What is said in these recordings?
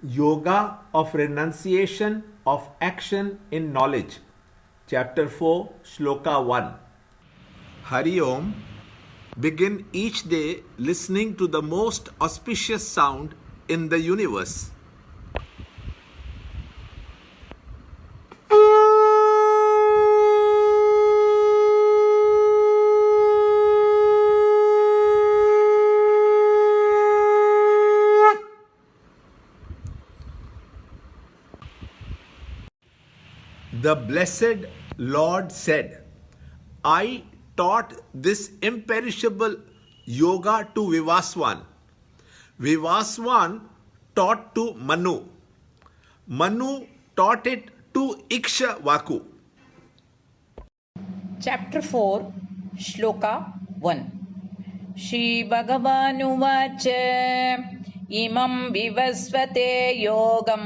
Yoga of Renunciation of Action in Knowledge. Chapter 4, Shloka 1. Hari Om. Begin each day listening to the most auspicious sound in the universe. The blessed Lord said, I taught this imperishable yoga to Vivaswan. Vivaswan taught to Manu. Manu taught it to Ikshvaku. Chapter 4, Shloka 1. श्रीभगवानुवाच इमं विवस्वते योगं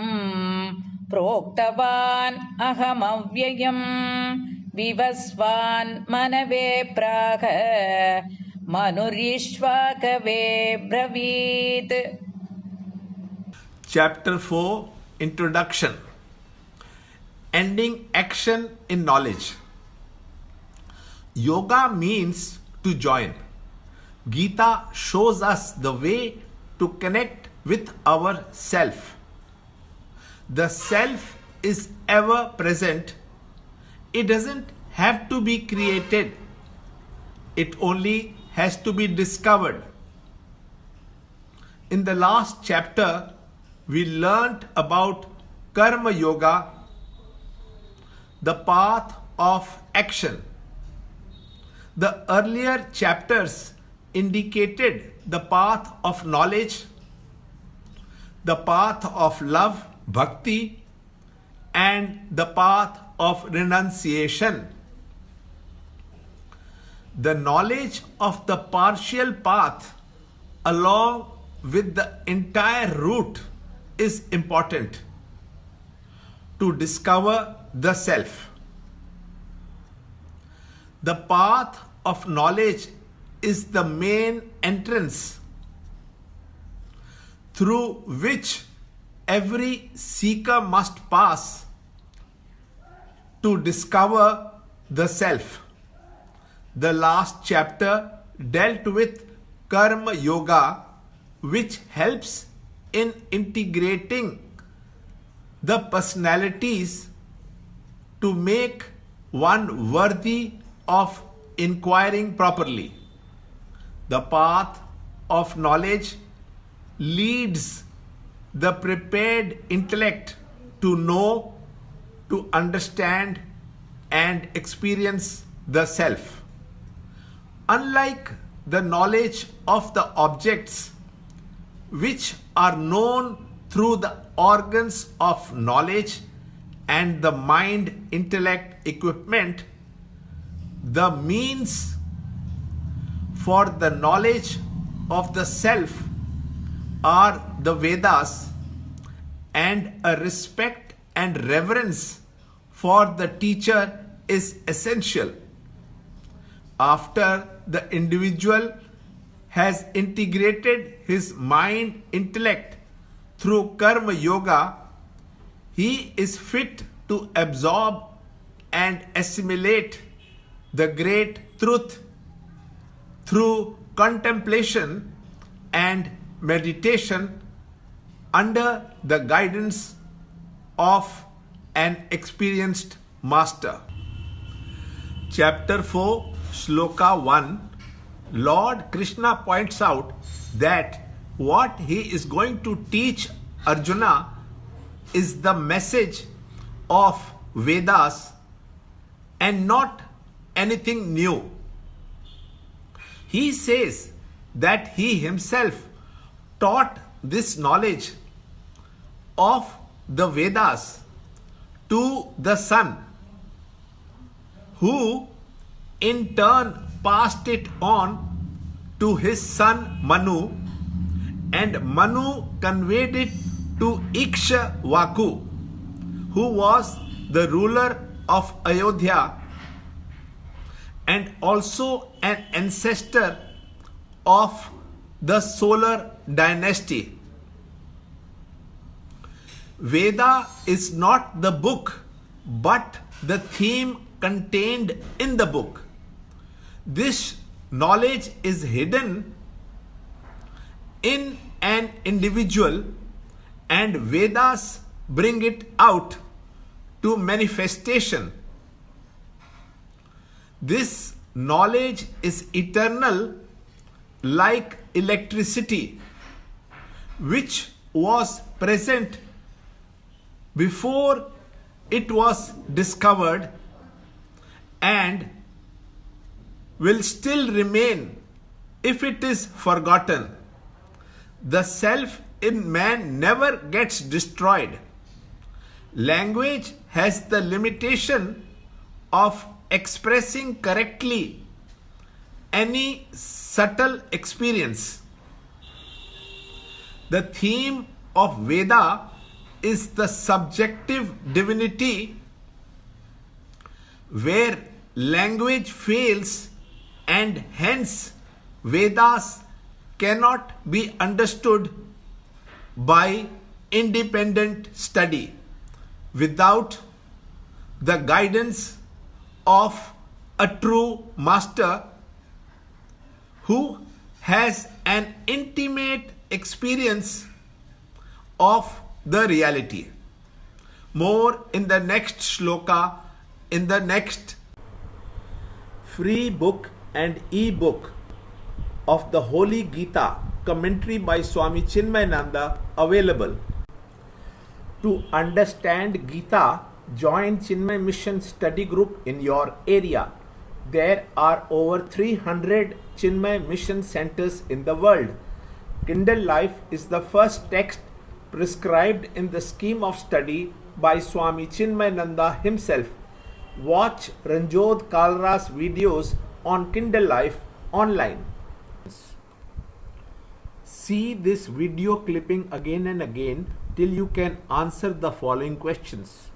प्रोक्तवान् अहमव्ययम् विवस्वान् मनवे प्राह मनुरीश्वाकवे ब्रवीत्. Chapter 4, Introduction. Ending action in knowledge. Yoga means to join. Gita shows us the way to connect with our self. The self is ever present. It doesn't have to be created. It only has to be discovered. In the last chapter, we learnt about Karma Yoga, the path of action. The earlier chapters indicated the path of knowledge, the path of love, bhakti, and the path of renunciation. The knowledge of the partial path along with the entire route is important to discover the self. The path of knowledge is the main entrance through which every seeker must pass to discover the self. The last chapter dealt with Karma Yoga, which helps in integrating the personalities to make one worthy of inquiring properly. The path of knowledge leads the prepared intellect to know, to understand, and experience the self. Unlike the knowledge of the objects, which are known through the organs of knowledge and the mind intellect equipment, the means for the knowledge of the self are the Vedas, and a respect and reverence for the teacher is essential. After the individual has integrated his mind intellect through Karma Yoga, he is fit to absorb and assimilate the great truth through contemplation and meditation under the guidance of an experienced master. Chapter 4, Shloka 1. Lord Krishna points out that what he is going to teach Arjuna is the message of Vedas and not anything new. He says that he himself taught this knowledge of the Vedas to the son, who in turn passed it on to his son Manu, and Manu conveyed it to Ikshvaku, who was the ruler of Ayodhya and also an ancestor of the solar dynasty. Veda is not the book, but the theme contained in the book. This knowledge is hidden in an individual, and Vedas bring it out to manifestation. This knowledge is eternal, like electricity, which was present before it was discovered and will still remain if it is forgotten. The self in man never gets destroyed. Language has the limitation of expressing correctly any subtle experience. The theme of Veda is the subjective divinity, where language fails, and hence Vedas cannot be understood by independent study without the guidance of a true master who has an intimate experience of the reality. More in the next shloka, in the next free book and e-book of the Holy Gita, commentary by Swami Chinmayananda, available. To understand Gita, join Chinmay Mission study group in your area. There are over 300 Chinmay Mission centers in the world. Kindle Life is the first text prescribed in the scheme of study by Swami Chinmayananda himself. Watch Ranjod Kalra's videos on Kindle Life online. See this video clipping again and again till you can answer the following questions.